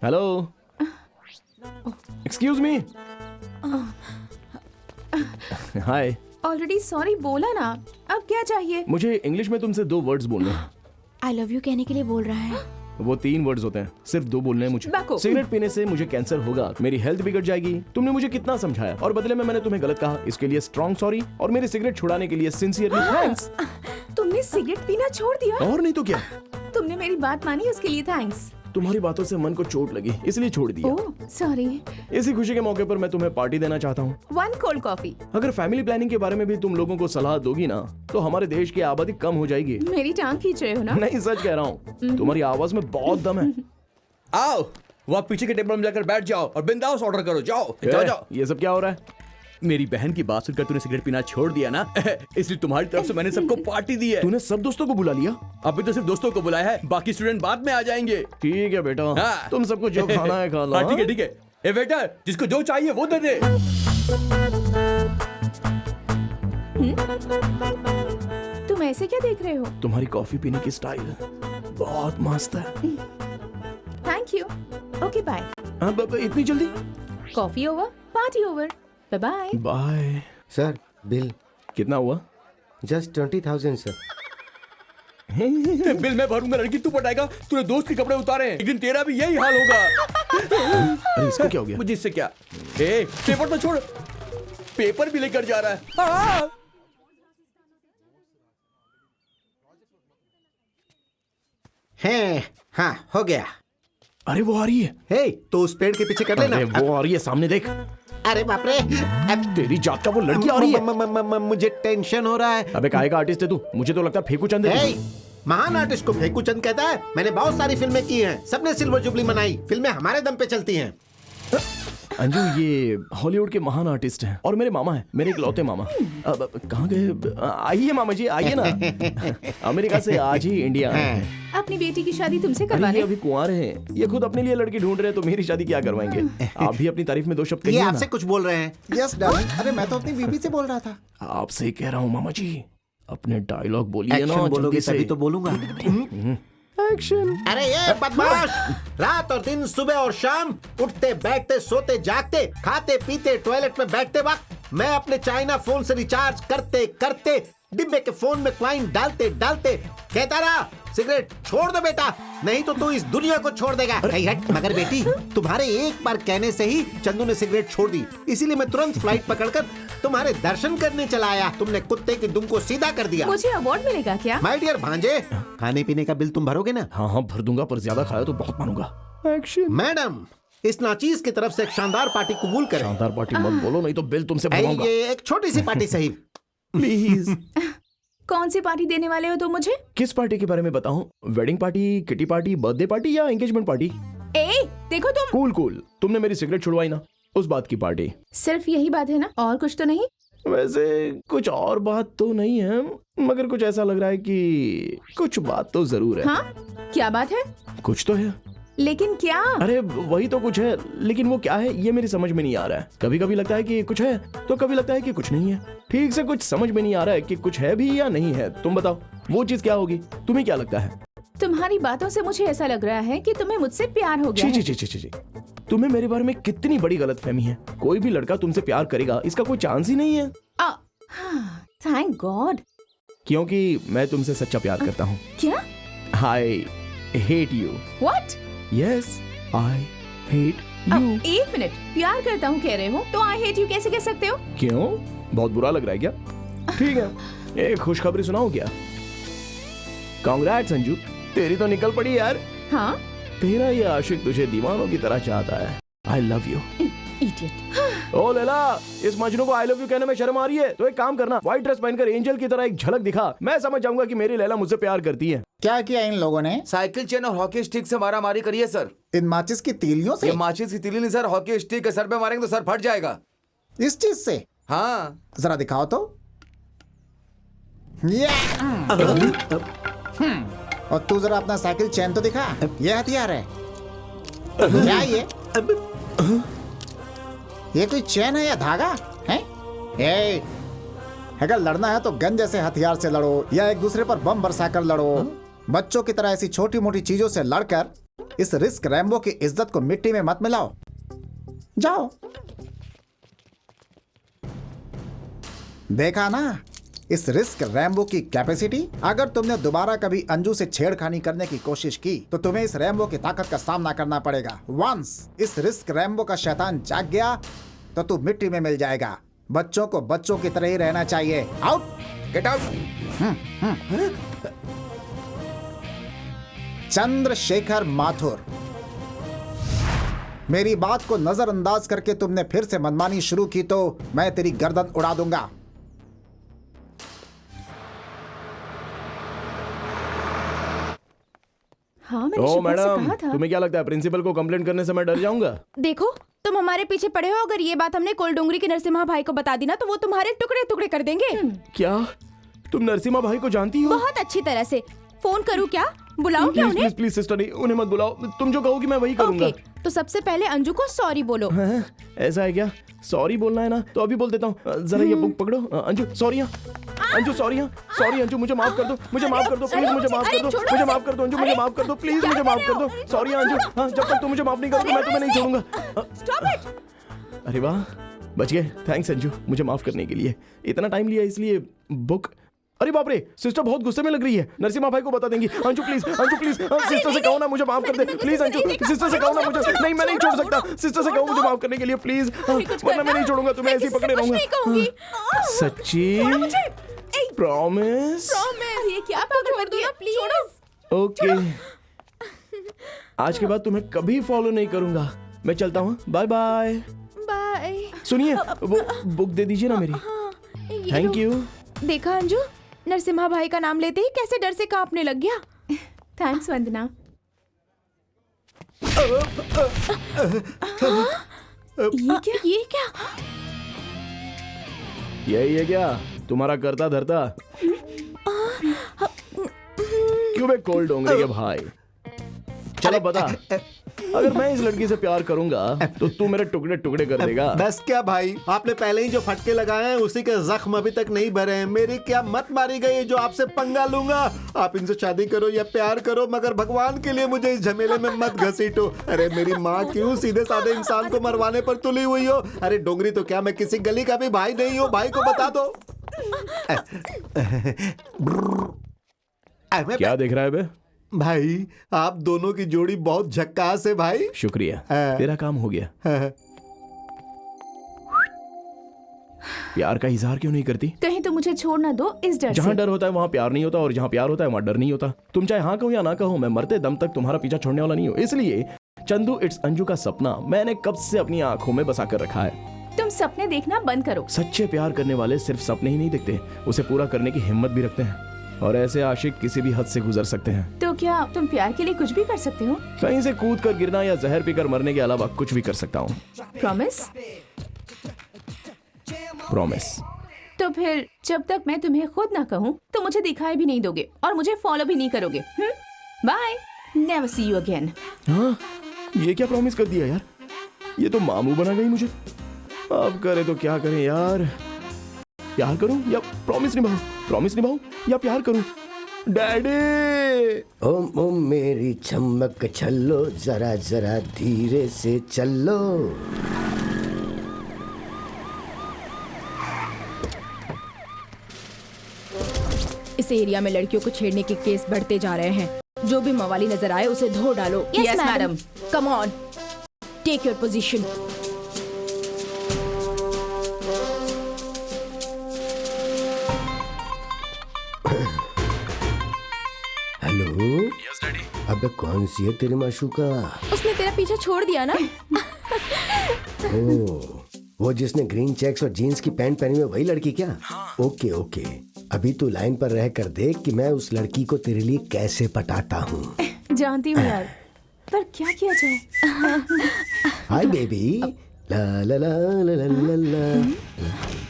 Hello, excuse me. Hi. Already sorry बोला ना, अब क्या चाहिए? मुझे इंग्लिश में तुमसे 2 वर्ड्स बोलने हैं। आई लव यू कहने के लिए बोल रहा है। वो 3 वर्ड्स होते हैं, सिर्फ 2 बोलने हैं मुझे। बाको। सिगरेट पीने से मुझे कैंसर होगा, मेरी हेल्थ बिगड़ जाएगी। तुमने मुझे कितना समझाया और बदले में मैंने तुम्हें गलत कहा। इसके लिए स्ट्रॉन्ग सॉरी, और मेरी सिगरेट छुड़ाने के लिए सिंसियरली थैंक्स। तुमने सिगरेट पीना छोड़ दिया? और नहीं तो क्या। तुमने मेरी बात मानी, उसके लिए थैंक्स। तुम्हारी बातों से मन को चोट लगी, इसलिए छोड़ दिया। Oh sorry. इसी खुशी के मौके पर मैं तुम्हें पार्टी देना चाहता हूँ। 1 कोल्ड कॉफी। अगर फैमिली प्लानिंग के बारे में भी तुम लोगों को सलाह दोगी ना, तो हमारे देश की आबादी कम हो जाएगी। मेरी टांग खींच रहे हो ना? नहीं, सच कह रहा हूँ, तुम्हारी आवाज में बहुत दम है। आओ, वो आप पीछे के टेबल में जाकर बैठ जाओ और बिंदास ऑर्डर करो। जाओ जाओ जाओ। ये सब क्या हो रहा है? मेरी बहन की बात सुनकर तूने सिगरेट पीना छोड़ दिया ना, इसलिए तुम्हारी तरफ से मैंने सबको पार्टी दी है। तूने सब दोस्तों को बुला लिया? अभी तो सिर्फ दोस्तों को बुलाया है, बाकी स्टूडेंट बाद में आ जाएंगे। ठीक है बेटा, हाँ। तुम सबको जो खाना है खा लो। हाँ, ठीक है ठीक है। ए वेटर, जिसको जो चाहिए वो दे दे। तुम ऐसे क्या देख रहे हो? तुम्हारी कॉफी पीने की स्टाइल बहुत मस्त है। Thank you. Okay bye. अब इतनी जल्दी? Coffee over, party over. Bye bye. Bye. Sir bill कितना हुआ? Just 20,000 sir. बिल मैं भरूंगा, लड़की तू पटाएगा। तूने दोस्त के कपड़े उतारे हैं, एक दिन तेरा भी यही हाल होगा। अरे इसको क्या हो गया? मुझे इससे क्या? ए, पेपर तो छोड़, पेपर भी लेकर जा रहा है। हाँ। है हाँ हो गया। अरे वो आ रही है। हे तो उस पेड़ के पीछे कर लेना। अरे वो आ रही है, सामने देख। अरे बाप रे, अब तेरी जात का वो लड़की आ रही है। मुझे टेंशन हो रहा है। अबे काहे का आर्टिस्ट है तू? मुझे तो लगता है फेंकू चंद है हे, तू। महान आर्टिस्ट को फेंकू चंद कहता है? मैंने बहुत सारी फिल्में की हैं, सबने सिल्वर जुबली मनाई। फिल्में हमारे दम पे चलती हैं। अंजू ये हॉलीवुड के महान आर्टिस्ट हैं और मेरे मामा हैं, मेरे इकलौते मामा। अब कहाँ गए? आइए मामा जी, आइए ना। अमेरिका से आज ही इंडिया आए हैं। अपनी बेटी की शादी तुमसे अरे करवाने। ये अभी कुंवारे हैं, ये खुद अपने लिए लड़की ढूंढ रहे हैं, तो मेरी शादी क्या करवाएंगे? आप भी अपनी तारीफ में 2 शब्द ये कहिए आपसे ना। कुछ बोल रहे हैं? Yes darling. अरे मैं तो अपनी बीबी से बोल रहा था। आपसे ही कह रहा हूँ मामा जी, अपने डायलॉग बोलिए ना एक्शन बोलोगे जल्दी से। तभी तो बोलूंगा। एक्शन। अरे ये बदमाश, रात और दिन, सुबह और शाम, उठते बैठते सोते जागते, खाते पीते टॉयलेट में बैठते वक्त मैं अपने चाइना फोन से रिचार्ज करते करते, डिब्बे के फोन में क्वाइन डालते डालते कहता रहा, सिगरेट छोड़ दो बेटा, नहीं तो तू इस दुनिया को छोड़ देगा। कहीं हट। मगर बेटी, तुम्हारे एक बार कहने से ही चंदू ने सिगरेट छोड़ दी, इसीलिए मैं तुरंत फ्लाइट पकड़कर तुम्हारे दर्शन करने चला आया। तुमने कुत्ते की दुम को सीधा कर दिया। मुझे अवार्ड मिलेगा क्या? माय डियर भांजे, खाने पीने का बिल तुम भरोगे ना? हाँ हाँ भर दूंगा, पर ज्यादा खाया तो बहुत मानूंगा। एक्शन। मैडम, इस नाचीज की तरफ से एक शानदार पार्टी कबूल करें। शानदार पार्टी मत बोलो, नहीं तो बिल तुमसे ऐ, भरवाऊंगा। ये एक छोटी सी पार्टी सही। प्लीज। कौन सी पार्टी देने वाले हो तुम मुझे? किस पार्टी के बारे में बताऊं? Wedding party, kitty party, birthday party या एंगेजमेंट पार्टी? ए देखो तुम। कूल कूल, तुमने मेरी सिगरेट छुड़वाई ना, उस बात की पार्टी। सिर्फ यही बात है ना, और कुछ तो नहीं? वैसे कुछ और बात तो नहीं है, मगर कुछ ऐसा लग रहा है कि कुछ बात तो जरूर है। हाँ क्या बात है? कुछ तो है। लेकिन क्या? अरे वही तो कुछ है, लेकिन वो क्या है ये मेरी समझ में नहीं आ रहा है। कभी कभी लगता है कि कुछ है, तो कभी लगता है कि कुछ नहीं है। ठीक से कुछ समझ में नहीं आ रहा है कि कुछ है भी या नहीं है। तुम बताओ वो चीज क्या होगी? तुम्हें क्या लगता है? तुम्हारी बातों से मुझे ऐसा लग रहा है कि तुम्हें मुझसे प्यार हो गया ची है। ची ची ची ची, तुम्हें मेरे बारे में कितनी बड़ी गलतफहमी है। कोई भी लड़का तुमसे प्यार करेगा इसका कोई चांस ही नहीं है। Thank God. क्योंकि मैं तुमसे सच्चा प्यार करता हूँ। क्या? I hate you. What? Yes, I hate you. एक मिनट, प्यार करता हूँ कह रहे हो तो आई हेट यू कैसे कह सकते हो? क्यों, बहुत बुरा लग रहा है क्या? ठीक है, एक खुशखबरी सुनाऊं क्या? कांग्रेट्स अंजू, तेरी तो निकल पड़ी यार। हाँ? तेरा ये आशिक तुझे दीवानों की तरह चाहता है। I love you. इडियट। ओ लैला, इस मजनू को आई लव यू कहने में शर्म आ रही है तो एक काम करना, व्हाइट ड्रेस पहनकर एंजल की तरह एक झलक दिखा। मैं समझ जाऊंगा कि मेरी लैला मुझसे प्यार करती है। क्या किया इन लोगों ने? साइकिल चेन और हॉकी स्टिक से मारामारी करी है सर। इन माचिस की तीलियों से? ये माचिस की तीली नहीं सर, हॉकी स्टिक के सर पे मारेंगे तो सर फट जाएगा। इस चीज से? हाँ। जरा दिखाओ तो। और तू जरा अपना साइकिल चेन तो दिखा। ये हथियार है क्या? ये कोई चेन है या धागा है? ए, अगर लड़ना है तो गन जैसे हथियार से लड़ो या एक दूसरे पर बम बरसाकर लड़ो। बच्चों की तरह ऐसी छोटी मोटी चीजों से लड़कर इस रिस्क रैम्बो की इज्जत को मिट्टी में मत मिलाओ। जाओ। देखा ना इस रिस्क रैम्बो की कैपेसिटी। अगर तुमने दोबारा कभी अंजू से छेड़खानी करने की कोशिश की तो तुम्हें इस रैम्बो की ताकत का सामना करना पड़ेगा। वंस इस रिस्क रैम्बो का शैतान जाग गया तो तू मिट्टी में मिल जाएगा। बच्चों को बच्चों की तरह ही रहना चाहिए। Out. Get out. Chandrashekhar Mathur, मेरी बात को नजरअंदाज करके तुमने फिर से मनमानी शुरू की तो मैं तेरी गर्दन उड़ा दूंगा। हाँ मैंने ओ शुभम से मैडम, कहा था। तुम्हें क्या लगता है प्रिंसिपल को कंप्लेंट करने से मैं डर जाऊंगा? देखो तुम हमारे पीछे पड़े हो, अगर ये बात हमने कोल डोंगरी के नरसिम्हा भाई को बता दी ना तो वो तुम्हारे टुकड़े टुकड़े कर देंगे। क्या तुम नरसिम्हा भाई को जानती हो? बहुत अच्छी तरह से। फोन करूँ क्या? बुलाऊं क्या प्लीज उन्हें? प्लीज प्लीज सिस्टर, नहीं उन्हें मत बुलाओ। तुम जो कहोगी मैं वही करूंगा। ओके, तो सबसे पहले अंजू को सॉरी बोलो। हैं? ऐसा है क्या? सॉरी बोलना है ना तो अभी बोल देता हूँ। जरा ये बुक पकड़ो। Anju sorry. Anju sorry. Sorry Anju, मुझे माफ कर दो। मुझे माफ कर दो प्लीज, मुझे माफ कर दो। मुझे माफ कर दो अंजू, मुझे माफ कर दो प्लीज, मुझे माफ कर दो। सॉरी अंजू। हाँ, जब तक तुम मुझे माफ नहीं करोगे मैं तुम्हें नहीं छोड़ूंगा। अरे वाह, बच गए। थैंक्स अंजू मुझे माफ करने के लिए। इतना टाइम लिया इसलिए बुक। अरे बाप रे, सिस्टर बहुत गुस्से में लग रही है। नरसिम्हा भाई को बता देंगी। Anju please, Anju please, sister से कहो ना मुझे माफ कर दे प्लीज। अंजू सिस्टर से कहो ना मुझे। नहीं मैं नहीं छोड़ सकता। सिस्टर से कहो मुझे माफ करने के लिए प्लीज, वरना मैं नहीं छोड़ूंगा तुम्हें, ऐसे ही पकड़े रहूंगा। सच्ची? प्रॉमिस? ये क्या पागल कर दिया? प्लीज। ओके, आज के बाद तुम्हें कभी फॉलो नहीं करूंगा। मैं चलता हूँ, बाय बाय। बाय। सुनिए, वो बुक दे दीजिए ना मेरी। Thank you. देखा अंजू, नरसिम्हा भाई का नाम लेते ही कैसे डर से कांपने लग गया। थैंक्स वंदना। ये क्या? यही है क्या तुम्हारा करता धरता? क्यों बे कोल डोंगरी के भाई? चलो बता, अगर मैं इस लड़की से प्यार करूंगा तो तू मेरे टुकड़े टुकड़े कर देगा। बस क्या भाई, आपने पहले ही जो फटके लगाए हैं उसी के जख्म अभी तक नहीं भरे हैं। मेरी क्या मत मारी गई जो आपसे पंगा लूंगा। आप इनसे शादी करो या प्यार करो, मगर भगवान के लिए मुझे इस झमेले में मत घसीटो। अरे मेरी माँ क्यों सीधे साधे इंसान को मरवाने पर तुली हुई हो? अरे डोंगरी तो क्या मैं किसी गली का भी भाई नहीं हूँ? भाई को बता दो। क्या देख रहा है बे? भाई आप दोनों की जोड़ी बहुत झक्कास है भाई। शुक्रिया, हाँ। तेरा काम हो गया। प्यार का इजहार क्यों नहीं करती? कहीं तो मुझे छोड़ ना दो इस डर जहाँ से। डर होता है वहाँ प्यार नहीं होता, और जहाँ प्यार होता है वहाँ डर नहीं होता। तुम चाहे हाँ कहो या ना कहो, मैं मरते दम तक तुम्हारा पीछा छोड़ने वाला नहीं हूँ। इसलिए चंदू इट्स अंजू का सपना मैंने कब से अपनी आंखों में बसा कर रखा है। तुम सपने देखना बंद करो। सच्चे प्यार करने वाले सिर्फ सपने ही नहीं देखते, उसे पूरा करने की हिम्मत भी रखते हैं। और ऐसे आशिक किसी भी हद से गुजर सकते हैं। तो क्या तुम प्यार के लिए कुछ भी कर सकते हो? कहीं से कूद कर गिरना या जहर पीकर मरने के अलावा कुछ भी कर सकता हूँ। प्रॉमिस? प्रॉमिस। तो फिर जब तक मैं तुम्हें खुद ना कहूँ तो मुझे दिखाई भी नहीं दोगे और मुझे फॉलो भी नहीं करोगे। Bye, never see you again. हाँ, ये क्या प्रॉमिस कर दिया यार? ये तो मामू बना गई मुझे। अब करे तो क्या करें यार? प्यार करूं या प्रॉमिस निभाऊं? प्रॉमिस निभाऊं या प्यार करूं? डैडी! ओम ओम मेरी चमक छल्लो, जरा जरा धीरे से चलो। इस एरिया में लड़कियों को छेड़ने के केस बढ़ते जा रहे हैं। जो भी मवाली नजर आए उसे धो डालो। Yes, madam. Come on, take your position. Hello. Yes daddy. अबे कौन सी है तेरी माशूका? उसने तेरा पीछा छोड़ दिया ना? ओ, वो जिसने ग्रीन चेक्स और जीन्स की पैंट पहनी हुई, वही लड़की क्या? ओके ओके, अभी तू लाइन पर रह कर देख कि मैं उस लड़की को तेरे लिए कैसे पटाता हूँ। जानती हूँ यार, पर क्या किया जाए? Hi baby. ला ला ला ला ला ला ला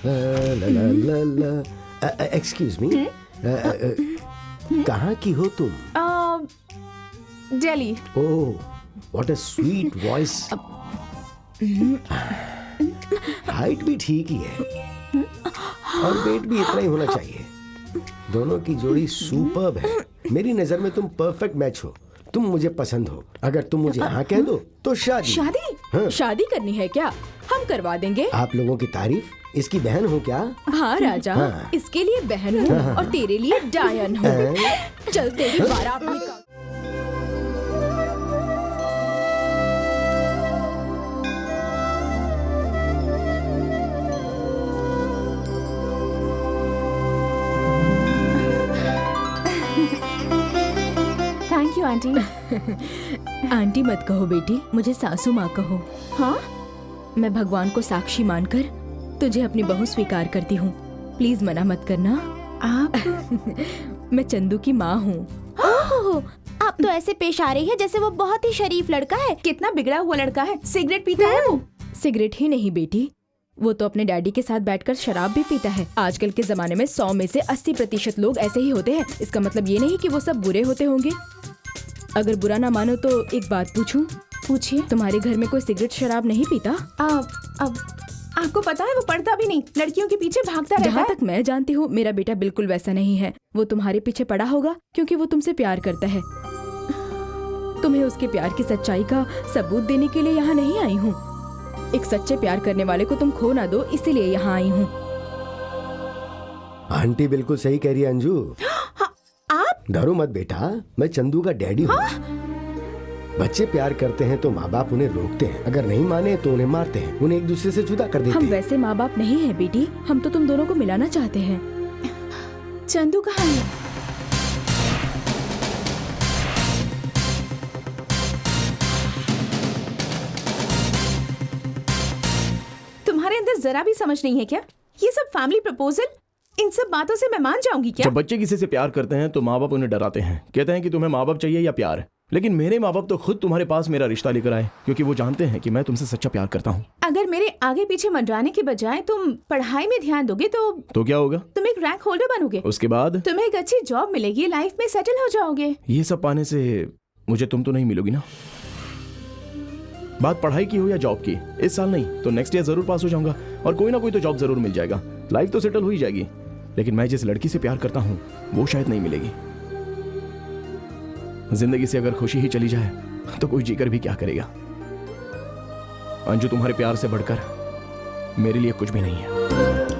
ला ला ला ला। एक्सक्यूज मी, कहाँ की हो तुम? Delhi. Oh, what a sweet voice. Height भी ठीक ही है और वेट भी इतना ही होना चाहिए। दोनों की जोड़ी सुपर्ब है। मेरी नजर में तुम परफेक्ट मैच हो। तुम मुझे पसंद हो। अगर तुम मुझे हाँ कह दो तो शादी। शादी? हाँ। शादी करनी है क्या? हम करवा देंगे। आप लोगों की तारीफ, इसकी बहन हो क्या? हाँ राजा, हाँ। इसके लिए बहन हूँ और तेरे लिए डायन हूँ। चल तेरी बारात निकाल। Thank you aunty. आंटी मत कहो बेटी, मुझे सासू माँ कहो। हाँ? मैं भगवान को साक्षी मानकर तुझे अपनी बहू स्वीकार करती हूँ। प्लीज मना मत करना। आप? मैं चंदू की माँ हूँ। ओह, आप तो ऐसे पेश आ रही है जैसे वो बहुत ही शरीफ लड़का है। कितना बिगड़ा हुआ लड़का है, सिगरेट पीता है वो। सिगरेट ही नहीं बेटी, वो तो अपने डैडी के साथ बैठकर शराब भी पीता है। आजकल के जमाने में 100 में से 80% लोग ऐसे ही होते हैं। इसका मतलब ये नहीं कि वो सब बुरे होते होंगे। अगर बुरा ना मानो तो एक बात पूछूं? पूछिए। तुम्हारे घर में कोई सिगरेट शराब नहीं पीता? अब आपको पता है वो पढ़ता भी नहीं, लड़कियों के पीछे भागता रहता जहाँ है। तक मैं जानती हूँ मेरा बेटा बिल्कुल वैसा नहीं है। वो तुम्हारे पीछे पड़ा होगा क्योंकि वो तुमसे प्यार करता है। तुम्हें उसके प्यार की सच्चाई का सबूत देने के लिए यहाँ नहीं आई हूँ। एक सच्चे प्यार करने वाले को तुम खो ना दो, इसीलिए यहाँ आई हूँ। आंटी बिल्कुल सही कह रही है अंजू। आप? डरो मत बेटा, मैं चंदू का डैडी हूँ। बच्चे प्यार करते हैं तो माँ बाप उन्हें रोकते हैं, अगर नहीं माने तो उन्हें मारते हैं, उन्हें एक दूसरे से जुदा कर देते हम हैं। वैसे माँ बाप नहीं है बेटी, हम तो तुम दोनों को मिलाना चाहते हैं। चंदू कहाँ है? तुम्हारे अंदर जरा भी समझ नहीं है क्या? ये सब फैमिली प्रपोजल, इन सब बातों से मैं मान जाऊंगी क्या? जब बच्चे किसी से प्यार करते हैं तो माँ बाप उन्हें डराते हैं, कहते हैं कि तुम्हें माँ बाप चाहिए या प्यार। लेकिन मेरे माँ बाप तो खुद तुम्हारे पास मेरा रिश्ता लेकर आए, क्योंकि वो जानते हैं कि मैं तुमसे सच्चा प्यार करता हूँ। अगर मेरे आगे पीछे मंडराने के बजाय तुम पढ़ाई में ध्यान दोगे तो क्या होगा? तुम एक रैंक होल्डर बनोगे, उसके बाद तुम्हें एक अच्छी जॉब मिलेगी, लाइफ में सेटल हो जाओगे। ये सब पाने से मुझे तुम तो नहीं मिलोगी ना। बात पढ़ाई की हो या जॉब की, इस साल नहीं तो नेक्स्ट ईयर जरूर पास हो जाऊंगा और कोई ना कोई तो जॉब जरूर मिल जाएगा, लाइफ तो सेटल हो ही जाएगी। लेकिन मैं जिस लड़की से प्यार करता हूँ वो शायद नहीं मिलेगी। जिंदगी से अगर खुशी ही चली जाए तो कोई जीकर भी क्या करेगा। अंजू, तुम्हारे प्यार से बढ़कर मेरे लिए कुछ भी नहीं है।